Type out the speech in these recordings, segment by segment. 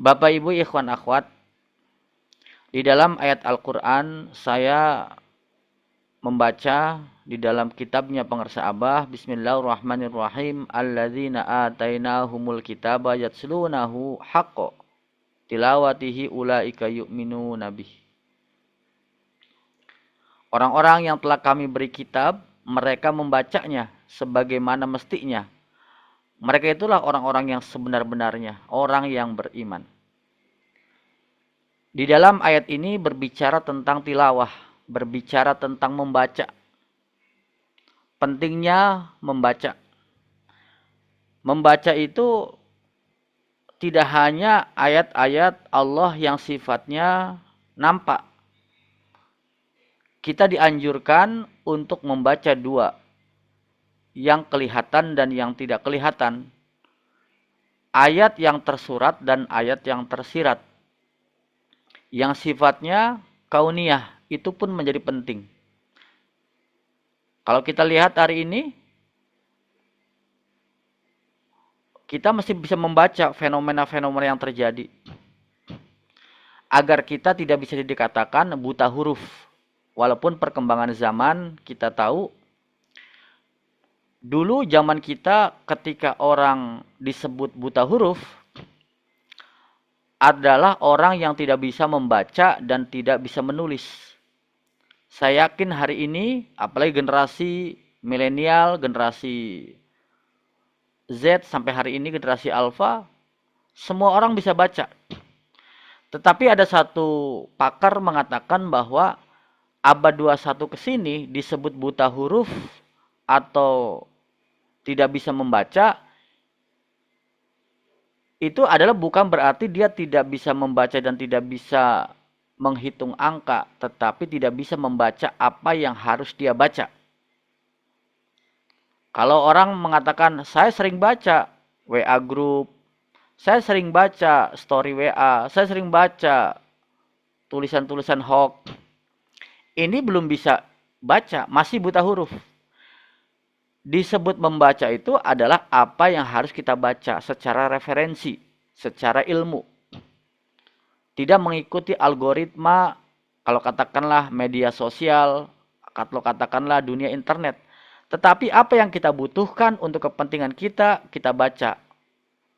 Bapak Ibu ikhwan akhwat, di dalam ayat Al-Qur'an saya membaca di dalam kitabnya pengarsa Abah, Bismillahirrahmanirrahim, alladzina atainahumul kitaba yatslunahu haqqa tilawatihi ulaika yu'minuna bih. Orang-orang yang telah kami beri kitab, mereka membacanya sebagaimana mestinya. Mereka itulah orang-orang yang sebenar-benarnya, orang yang beriman. Di dalam ayat ini berbicara tentang tilawah, berbicara tentang membaca. Pentingnya membaca. Membaca itu tidak hanya ayat-ayat Allah yang sifatnya nampak. Kita dianjurkan untuk membaca dua, yang kelihatan dan yang tidak kelihatan. Ayat yang tersurat dan ayat yang tersirat. Yang sifatnya kauniyah itu pun menjadi penting. Kalau kita lihat hari ini, kita mesti bisa membaca fenomena-fenomena yang terjadi. Agar kita tidak bisa dikatakan buta huruf. Walaupun perkembangan zaman kita tahu, dulu zaman kita ketika orang disebut buta huruf, adalah orang yang tidak bisa membaca dan tidak bisa menulis. Saya yakin hari ini, apalagi generasi milenial, generasi Z sampai hari ini generasi Alpha, semua orang bisa baca. Tetapi ada satu pakar mengatakan bahwa abad 21 ke sini disebut buta huruf atau tidak bisa membaca, itu adalah bukan berarti dia tidak bisa membaca dan tidak bisa menghitung angka, tetapi tidak bisa membaca apa yang harus dia baca. Kalau orang mengatakan, saya sering baca WA group, saya sering baca story WA, saya sering baca tulisan-tulisan hoax, ini belum bisa baca, masih buta huruf. Disebut membaca itu adalah apa yang harus kita baca secara referensi, secara ilmu. Tidak mengikuti algoritma, kalau katakanlah media sosial, kalau katakanlah dunia internet. Tetapi apa yang kita butuhkan untuk kepentingan kita, kita baca.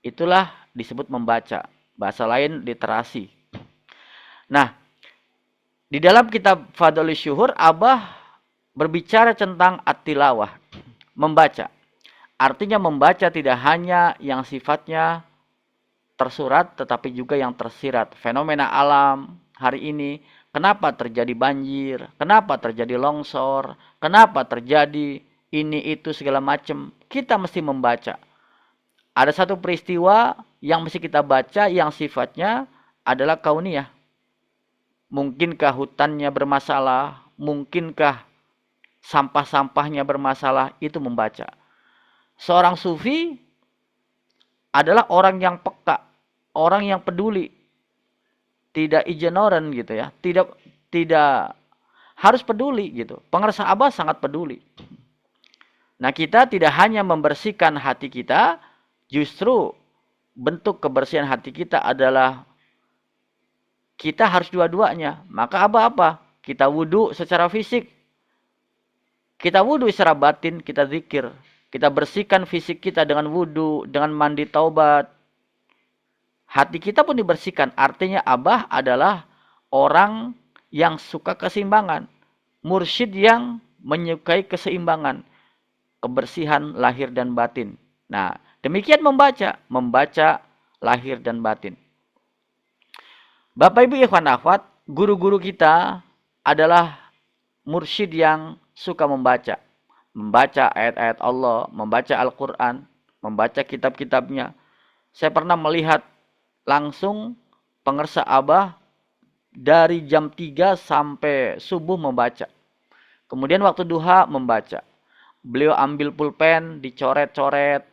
Itulah disebut membaca. Bahasa lain literasi. Nah, di dalam kitab Fadlul Syuhur, Abah berbicara tentang at-tilawah, membaca. Artinya membaca tidak hanya yang sifatnya tersurat, tetapi juga yang tersirat. Fenomena alam hari ini, kenapa terjadi banjir, kenapa terjadi longsor, kenapa terjadi ini, itu, segala macam. Kita mesti membaca. Ada satu peristiwa yang mesti kita baca yang sifatnya adalah kauniyah. Mungkinkah hutannya bermasalah? Mungkinkah sampah-sampahnya bermasalah? Itu membaca. Seorang sufi adalah orang yang peka, orang yang peduli. Tidak ignorant gitu ya. Tidak harus peduli gitu. Pengarsa Abah sangat peduli. Nah, kita tidak hanya membersihkan hati kita, justru bentuk kebersihan hati kita adalah kita harus dua-duanya. Maka apa? Kita wudhu secara fisik. Kita wudhu secara batin, kita zikir. Kita bersihkan fisik kita dengan wudhu, dengan mandi taubat. Hati kita pun dibersihkan. Artinya Abah adalah orang yang suka keseimbangan. Mursyid yang menyukai keseimbangan. Kebersihan lahir dan batin. Nah, demikian membaca. Membaca lahir dan batin. Bapak Ibu ikhwan akhwat, guru-guru kita adalah mursyid yang suka membaca. Membaca ayat-ayat Allah, membaca Al-Quran, membaca kitab-kitabnya. Saya pernah melihat langsung pengarsa Abah dari jam 3 sampai subuh membaca. Kemudian waktu duha membaca. Beliau ambil pulpen, dicoret-coret,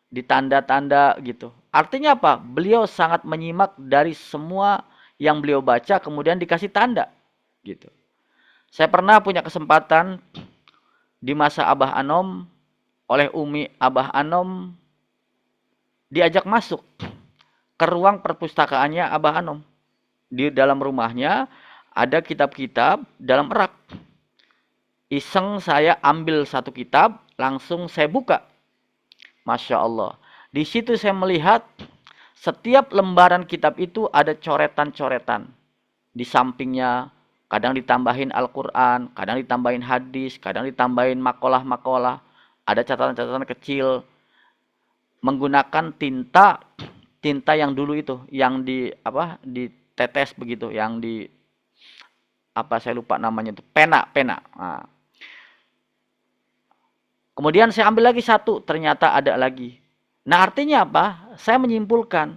ditanda-tanda gitu. Artinya apa? Beliau sangat menyimak dari semua yang beliau baca, kemudian dikasih tanda gitu. Saya pernah punya kesempatan di masa Abah Anom, oleh Umi Abah Anom diajak masuk ke ruang perpustakaannya Abah Anom. Di dalam rumahnya ada kitab-kitab dalam rak. Iseng saya ambil satu kitab, langsung saya buka. Masya Allah. Di situ saya melihat setiap lembaran kitab itu ada coretan-coretan. Di sampingnya kadang ditambahin Al-Quran, kadang ditambahin hadis, kadang ditambahin makalah-makalah. Ada catatan-catatan kecil menggunakan tinta yang dulu itu, yang ditetes begitu, yang di saya lupa namanya itu, pena. Nah. Kemudian saya ambil lagi satu, ternyata ada lagi. Nah, artinya apa? Saya menyimpulkan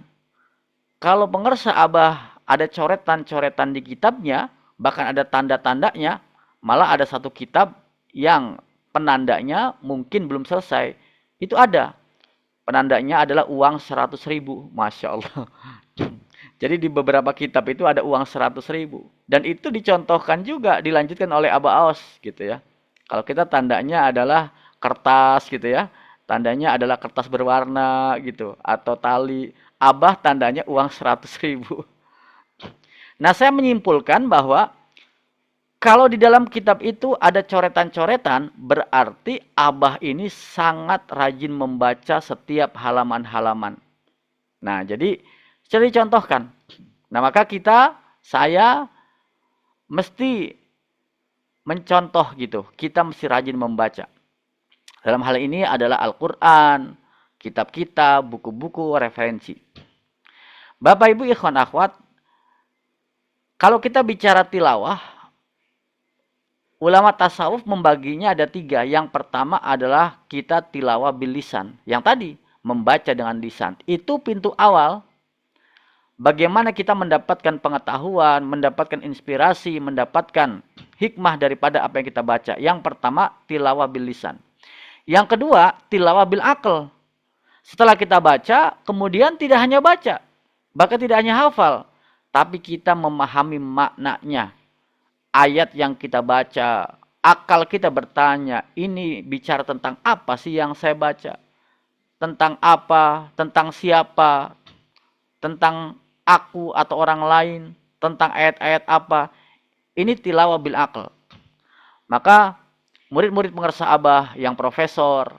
kalau pengersa Abah ada coretan-coretan di kitabnya, bahkan ada tanda-tandanya, malah ada satu kitab yang penandanya mungkin belum selesai. Itu ada. Penandanya adalah uang 100.000. Masya Allah. Jadi di beberapa kitab itu ada uang 100.000. Dan itu dicontohkan juga, dilanjutkan oleh Abah Aos gitu ya. Kalau kita tandanya adalah kertas gitu ya. Tandanya adalah kertas berwarna gitu. Atau tali. Abah tandanya uang 100.000. Nah, saya menyimpulkan bahwa kalau di dalam kitab itu ada coretan-coretan, berarti Abah ini sangat rajin membaca setiap halaman-halaman. Nah, jadi bisa dicontohkan. Nah, maka saya mesti mencontoh gitu. Kita mesti rajin membaca. Dalam hal ini adalah Al-Quran, kitab-kitab, buku-buku, referensi. Bapak, Ibu, ikhwan, akhwat, kalau kita bicara tilawah, ulama tasawuf membaginya ada 3. Yang pertama adalah kita tilawah bil lisan. Yang tadi, membaca dengan lisan. Itu pintu awal. Bagaimana kita mendapatkan pengetahuan, mendapatkan inspirasi, mendapatkan hikmah daripada apa yang kita baca. Yang pertama, tilawah bil lisan. Yang kedua, tilawah bil aql. Setelah kita baca, kemudian tidak hanya baca. Bahkan tidak hanya hafal. Tapi kita memahami maknanya. Ayat yang kita baca, akal kita bertanya, ini bicara tentang apa sih yang saya baca? Tentang apa? Tentang siapa? Tentang aku atau orang lain? Tentang ayat-ayat apa? Ini tilawah bil aql. Maka murid-murid pengersa Abah yang profesor,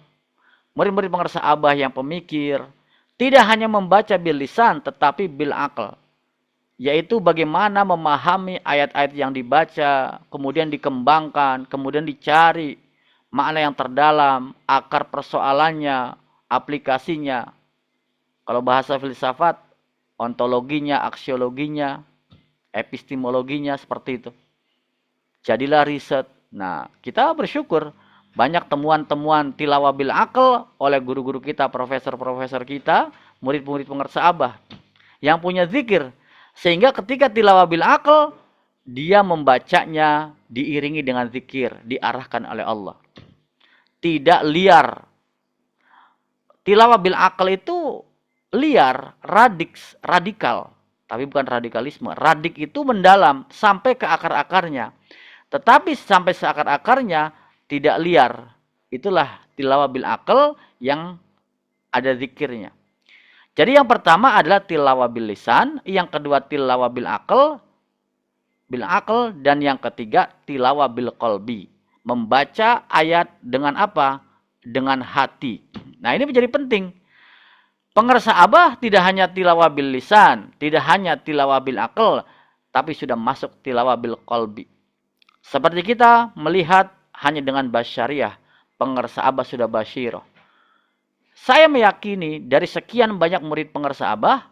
murid-murid pengersa Abah yang pemikir, tidak hanya membaca bil lisan, tetapi bil aql. Yaitu bagaimana memahami ayat-ayat yang dibaca, kemudian dikembangkan, kemudian dicari makna yang terdalam, akar persoalannya, aplikasinya. Kalau bahasa filsafat, ontologinya, aksiologinya, epistemologinya, seperti itu. Jadilah riset. Nah, kita bersyukur banyak temuan-temuan tilawah bil aql oleh guru-guru kita, profesor-profesor kita, murid-murid pengersa Abah yang punya zikir. Sehingga ketika tilawah bil aql, dia membacanya diiringi dengan zikir, diarahkan oleh Allah. Tidak liar. Tilawah bil aql itu liar, radikal. Tapi bukan radikalisme. Radik itu mendalam sampai ke akar-akarnya. Tetapi sampai seakar-akarnya tidak liar. Itulah tilawah bil aql yang ada zikirnya. Jadi yang pertama adalah tilawah bil lisan, yang kedua tilawah bil aql, dan yang ketiga tilawah bil qalbi. Membaca ayat dengan apa? Dengan hati. Nah, ini menjadi penting. Pengersa Abah tidak hanya tilawah bil lisan, tidak hanya tilawah bil aql, tapi sudah masuk tilawah bil qalbi. Seperti kita melihat hanya dengan basyariah, pengersa Abah sudah basyirah. Saya meyakini dari sekian banyak murid pengersa Abah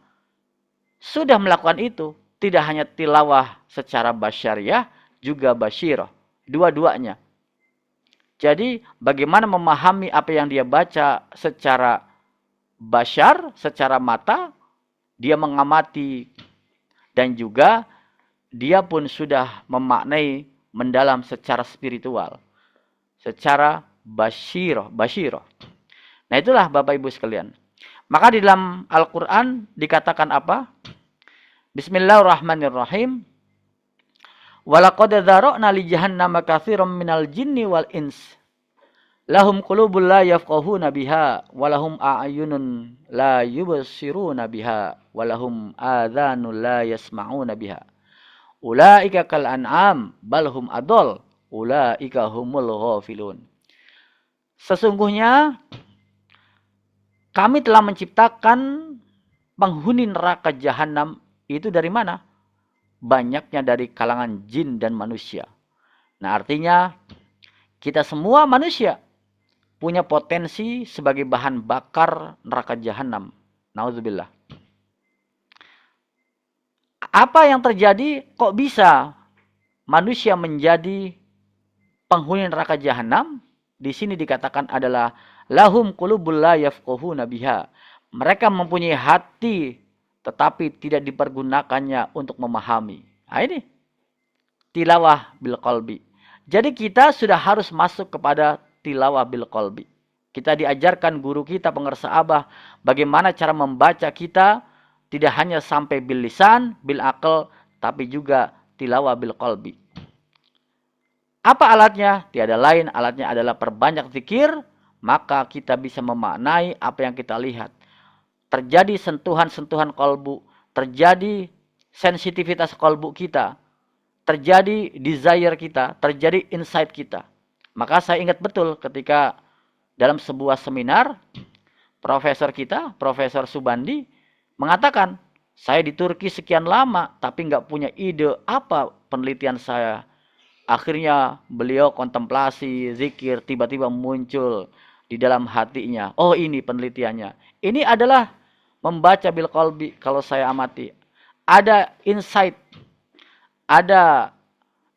sudah melakukan itu. Tidak hanya tilawah secara basyariah, juga basyirah. Dua-duanya. Jadi bagaimana memahami apa yang dia baca secara basyar, secara mata, dia mengamati. Dan juga dia pun sudah memaknai mendalam secara spiritual. Secara basyirah. Nah, itulah Bapak Ibu sekalian. Maka di dalam Al-Quran dikatakan apa? Bismillahirrahmanirrahim. Walaqad dzara'na li jahannama katsiran minal jinni wal ins. Lahum qulubul la yafqahuna biha walahum a'yunun la yubsiruna biha walahum adhanun la yasma'una biha. Ulaika kal an'am balhum adol. Ulaika humul ghafilun. Sesungguhnya kami telah menciptakan penghuni neraka jahanam itu dari mana? Banyaknya dari kalangan jin dan manusia. Nah, artinya kita semua manusia punya potensi sebagai bahan bakar neraka jahanam. Nauzubillah. Apa yang terjadi? Kok bisa manusia menjadi penghuni neraka jahanam? Di sini dikatakan adalah lahum qulubul la yafqahuna biha. Mereka mempunyai hati tetapi tidak dipergunakannya untuk memahami. Nah, ini tilawah bil qalbi. Jadi kita sudah harus masuk kepada tilawah bil qalbi. Kita diajarkan guru kita pengersa abah bagaimana cara membaca kita tidak hanya sampai bil lisan, bil akal, tapi juga tilawah bil qalbi. Apa alatnya? Tiada lain, alatnya adalah perbanyak zikir, maka kita bisa memaknai apa yang kita lihat. Terjadi sentuhan-sentuhan kolbu, terjadi sensitivitas kolbu kita, terjadi desire kita, terjadi insight kita. Maka saya ingat betul ketika dalam sebuah seminar, profesor kita, Profesor Subandi, mengatakan, saya di Turki sekian lama, tapi nggak punya ide apa penelitian saya. Akhirnya beliau kontemplasi, zikir, tiba-tiba muncul di dalam hatinya. Oh, ini penelitiannya. Ini adalah membaca bil qalbi kalau saya amati. Ada insight, ada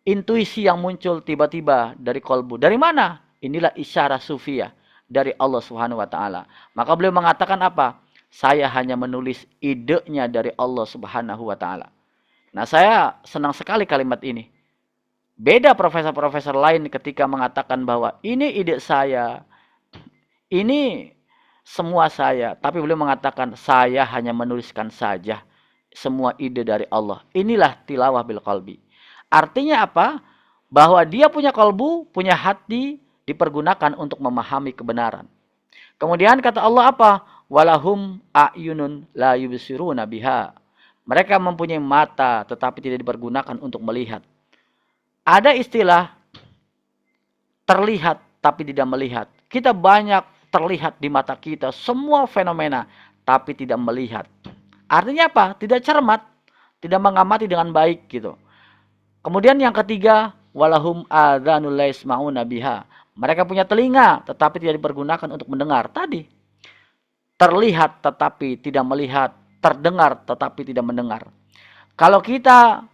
intuisi yang muncul tiba-tiba dari kolbu. Dari mana? Inilah isyarat sufiyah dari Allah Subhanahu wa taala. Maka beliau mengatakan apa? Saya hanya menulis idenya dari Allah Subhanahu wa taala. Nah, saya senang sekali kalimat ini. Beda profesor-profesor lain ketika mengatakan bahwa ini ide saya, ini semua saya. Tapi beliau mengatakan saya hanya menuliskan saja semua ide dari Allah. Inilah tilawah bil qalbi. Artinya apa? Bahwa dia punya kalbu, punya hati, dipergunakan untuk memahami kebenaran. Kemudian kata Allah apa? Walahum a'yunun la yubsiruna biha. Mereka mempunyai mata tetapi tidak dipergunakan untuk melihat. Ada istilah terlihat tapi tidak melihat. Kita banyak terlihat di mata kita semua fenomena tapi tidak melihat. Artinya apa? Tidak cermat, tidak mengamati dengan baik gitu. Kemudian yang ketiga, walahum adzanul la yasma'una biha. Mereka punya telinga tetapi tidak dipergunakan untuk mendengar. Tadi terlihat tetapi tidak melihat, terdengar tetapi tidak mendengar. Kalau kita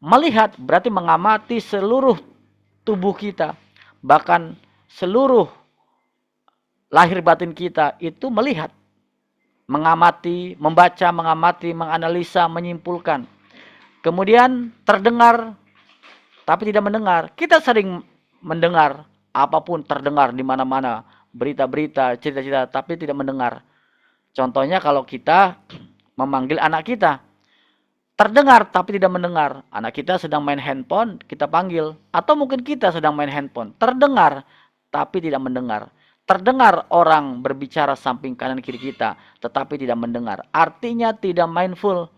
melihat berarti mengamati seluruh tubuh kita, bahkan seluruh lahir batin kita itu melihat, mengamati, membaca, mengamati, menganalisa, menyimpulkan. Kemudian terdengar tapi tidak mendengar. Kita sering mendengar apapun, terdengar di mana-mana, berita-berita, cerita-cerita, tapi tidak mendengar. Contohnya kalau kita memanggil anak kita, terdengar tapi tidak mendengar. Anak kita sedang main handphone, kita panggil. Atau mungkin kita sedang main handphone, terdengar tapi tidak mendengar. Terdengar orang berbicara samping kanan kiri kita, tetapi tidak mendengar. Artinya tidak mindful,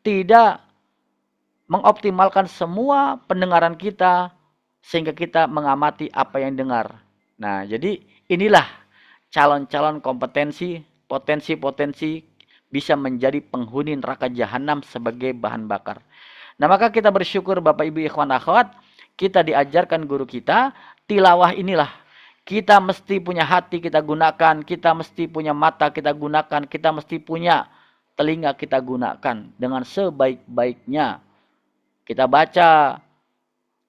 tidak mengoptimalkan semua pendengaran kita sehingga kita mengamati apa yang dengar. Nah, jadi inilah calon-calon kompetensi, potensi-potensi bisa menjadi penghuni neraka jahanam sebagai bahan bakar. Nah, maka kita bersyukur Bapak Ibu ikhwan akhwat, kita diajarkan guru kita, tilawah inilah. Kita mesti punya hati kita gunakan, kita mesti punya mata kita gunakan, kita mesti punya telinga kita gunakan dengan sebaik-baiknya. Kita baca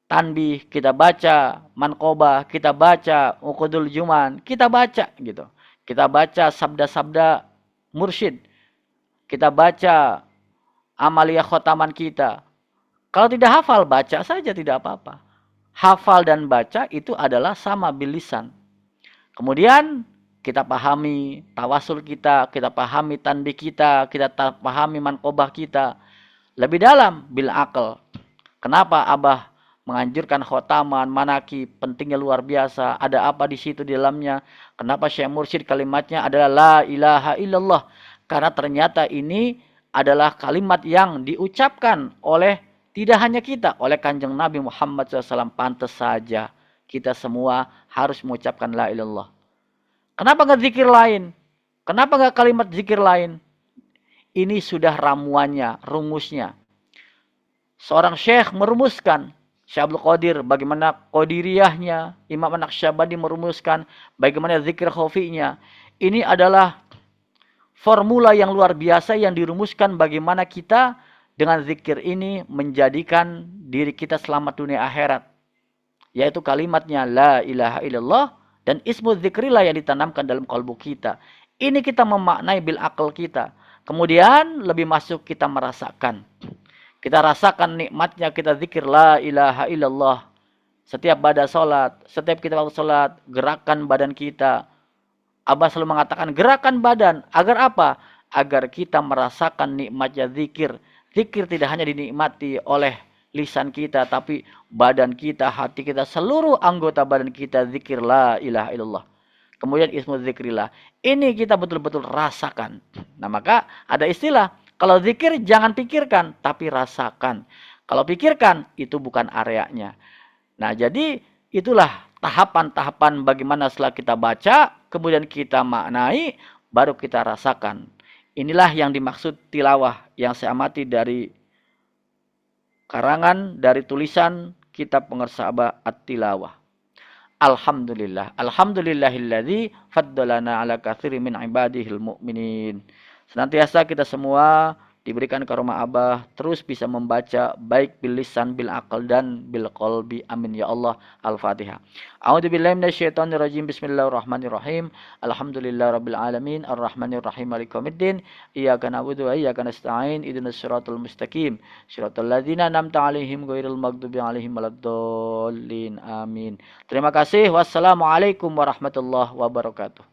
tanbih, kita baca manqobah, kita baca uqudul juman, kita baca gitu. Kita baca sabda-sabda mursyid. Kita baca amaliyah khotaman kita. Kalau tidak hafal, baca saja tidak apa-apa. Hafal dan baca itu adalah sama bilisan. Kemudian kita pahami tawasul kita pahami tanbih kita pahami manqobah kita. Lebih dalam bil akal. Kenapa Abah menganjurkan khotaman, manakib, pentingnya luar biasa. Ada apa di situ di dalamnya? Kenapa Syekh Mursyid kalimatnya adalah la ilaha illallah? Karena ternyata ini adalah kalimat yang diucapkan oleh tidak hanya kita, oleh Kanjeng Nabi Muhammad SAW. Pantas saja kita semua harus mengucapkan la ilallah. Kenapa nggak zikir lain? Kenapa nggak kalimat zikir lain? Ini sudah ramuannya, rumusnya. Seorang syekh merumuskan, Syekh Abdul Qadir, bagaimana qadiriyahnya. Imam An-Naqsyabandi merumuskan bagaimana zikir khafinya. Ini adalah formula yang luar biasa yang dirumuskan bagaimana kita dengan zikir ini menjadikan diri kita selamat dunia akhirat. Yaitu kalimatnya la ilaha illallah dan ismu zikrillah yang ditanamkan dalam kalbu kita. Ini kita memaknai bil akal kita. Kemudian lebih masuk kita merasakan. Kita rasakan nikmatnya kita zikir la ilaha illallah. Setiap pada sholat, setiap kita waktu sholat, gerakan badan kita. Abah selalu mengatakan gerakan badan. Agar apa? Agar kita merasakan nikmatnya zikir. Zikir tidak hanya dinikmati oleh lisan kita, tapi badan kita, hati kita, seluruh anggota badan kita zikir la ilaha illallah. Kemudian ismu zikrillah. Ini kita betul-betul rasakan. Nah maka ada istilah. Kalau zikir jangan pikirkan, tapi rasakan. Kalau pikirkan, itu bukan areanya. Nah jadi itulah tahapan-tahapan bagaimana setelah kita baca, kemudian kita maknai, baru kita rasakan. Inilah yang dimaksud tilawah yang saya amati dari karangan, dari tulisan kitab Pengersabah At-Tilawah. Alhamdulillah. Alhamdulillahilladzi faddalana ala katsiri min ibadihil mu'minin. Senantiasa kita semua diberikan karomah Abah terus bisa membaca baik bil lisan, bil akal dan bil qalbi. Amin ya Allah. Al-Fatihah. A'udzubillahi minasyaitonirrajim. Bismillahirrahmanirrahim. Alhamdulillahirabbil alamin arrahmanirrahim maliki yaumiddin. Iyyaka na'budu wa iyyaka nasta'in. Ihdinas siratal mustaqim. Siratal ladzina an'amta 'alaihim ghairil maghdubi 'alaihim waladdallin. Amin. Terima kasih. Wassalamualaikum warahmatullahi wabarakatuh.